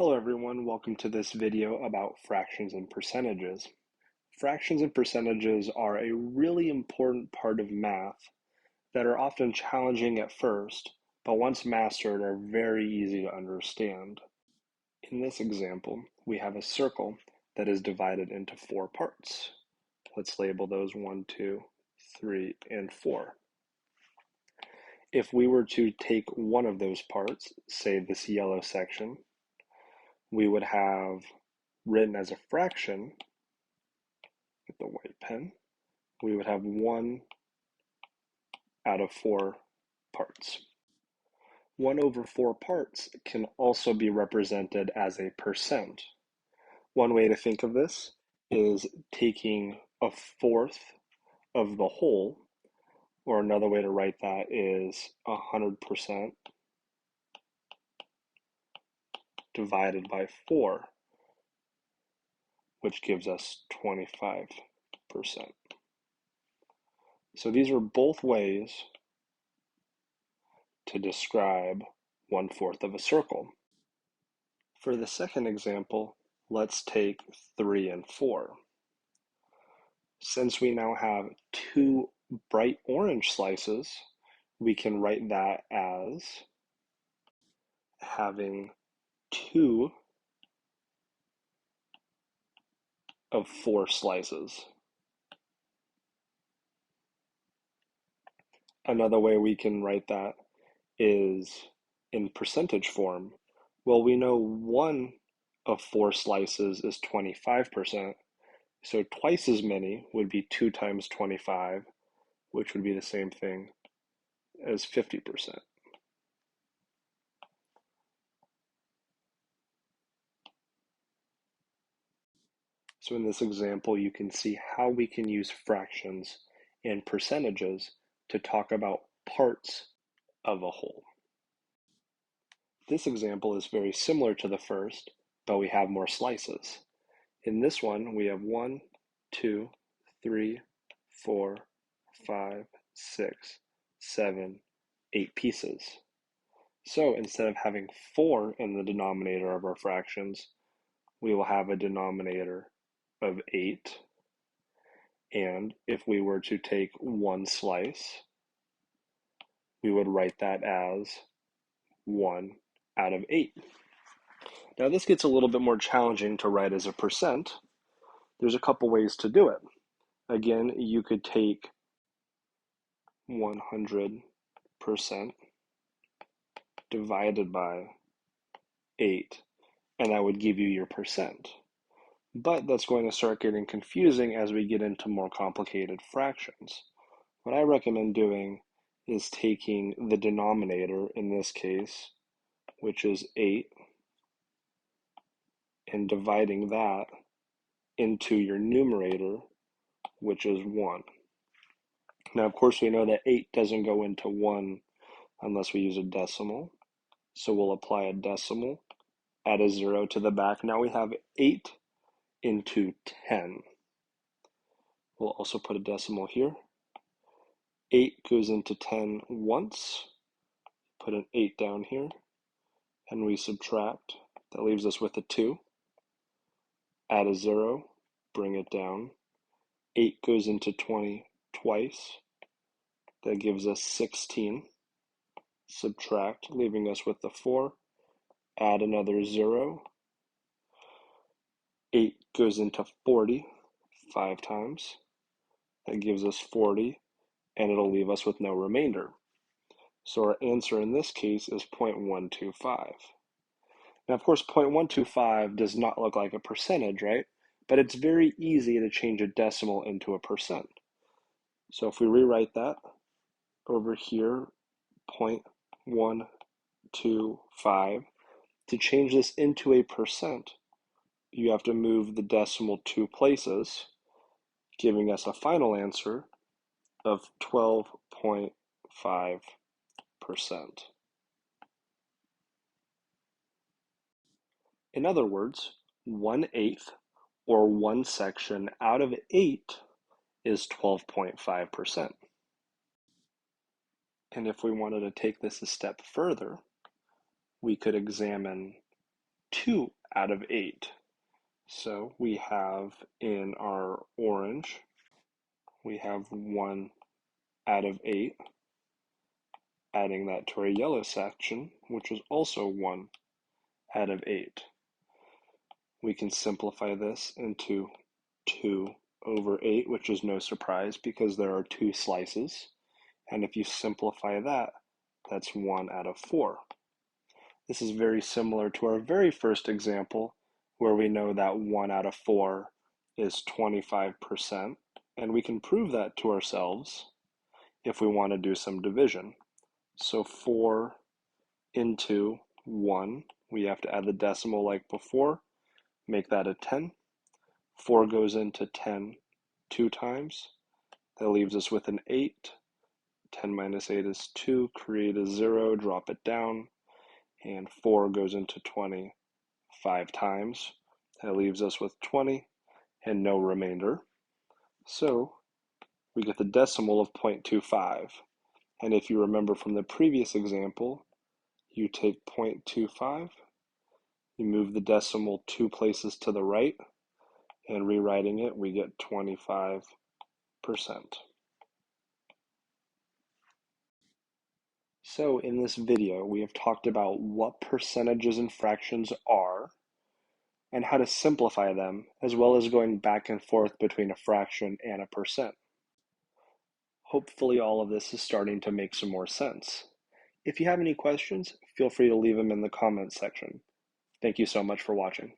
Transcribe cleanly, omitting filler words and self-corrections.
Hello everyone, welcome to this video about fractions and percentages. Fractions and percentages are a really important part of math that are often challenging at first, but once mastered are very easy to understand. In this example, we have a circle that is divided into four parts. Let's label those 1, 2, 3, and 4. If we were to take one of those parts, say this yellow section, we would have written as a fraction with the white pen, we would have 1 out of 4 parts. 1 over 4 parts can also be represented as a percent. One way to think of this is taking a fourth of the whole, or another way to write that is 100% divided by 4, which gives us 25%. So these are both ways to describe 1/4 of a circle. For the second example, let's take 3 and 4. Since we now have two bright orange slices, we can write that as having 2 of 4 slices. Another way we can write that is in percentage form. Well, we know 1 of 4 slices is 25%, so twice as many would be 2 times 25, which would be the same thing as 50%. So in this example, you can see how we can use fractions and percentages to talk about parts of a whole. This example is very similar to the first, but we have more slices. In this one, we have 1, 2, 3, 4, 5, 6, 7, 8 pieces. So instead of having 4 in the denominator of our fractions, we will have a denominator of 8. And if we were to take one slice, we would write that as 1 out of 8. Now this gets a little bit more challenging to write as a percent. There's a couple ways to do it. Again, you could take 100% divided by 8, and that would give you your percent. But that's going to start getting confusing as we get into more complicated fractions. What I recommend doing is taking the denominator, in this case, which is 8, and dividing that into your numerator, which is 1. Now, of course, we know that 8 doesn't go into 1 unless we use a decimal. So we'll apply a decimal, add a 0 to the back. Now we have 8 into 10. We'll also put a decimal here. 8 goes into 10 once. Put an 8 down here. And we subtract. That leaves us with a 2. Add a 0. Bring it down. 8 goes into 20 twice. That gives us 16. Subtract, leaving us with the 4. Add another 0. 8 goes into 40 5 times. That gives us 40, and it'll leave us with no remainder. So our answer in this case is 0.125. Now, of course, 0.125 does not look like a percentage, right? But it's very easy to change a decimal into a percent. So if we rewrite that over here, 0.125, to change this into a percent, you have to move the decimal 2 places, giving us a final answer of 12.5%. In other words, 1/8 or 1 section out of 8 is 12.5%. And if we wanted to take this a step further, we could examine 2 out of 8. So we have in our orange, we have 1 out of 8, adding that to our yellow section, which is also 1 out of 8. We can simplify this into 2 over 8, which is no surprise because there are 2 slices. And if you simplify that, that's 1 out of 4. This is very similar to our very first example, where we know that 1 out of 4 is 25%, and we can prove that to ourselves if we want to do some division. So 4 into 1, we have to add the decimal like before, make that a 10. 4 goes into 10 2 times. That leaves us with an 8. 10 minus 8 is 2, create a 0, drop it down, and 4 goes into 20 5 times. That leaves us with 20 and no remainder. So we get the decimal of 0.25. And if you remember from the previous example, you take 0.25, you move the decimal 2 places to the right, and rewriting it, we get 25%. So in this video, we have talked about what percentages and fractions are, and how to simplify them, as well as going back and forth between a fraction and a percent. Hopefully all of this is starting to make some more sense. If you have any questions, feel free to leave them in the comments section. Thank you so much for watching.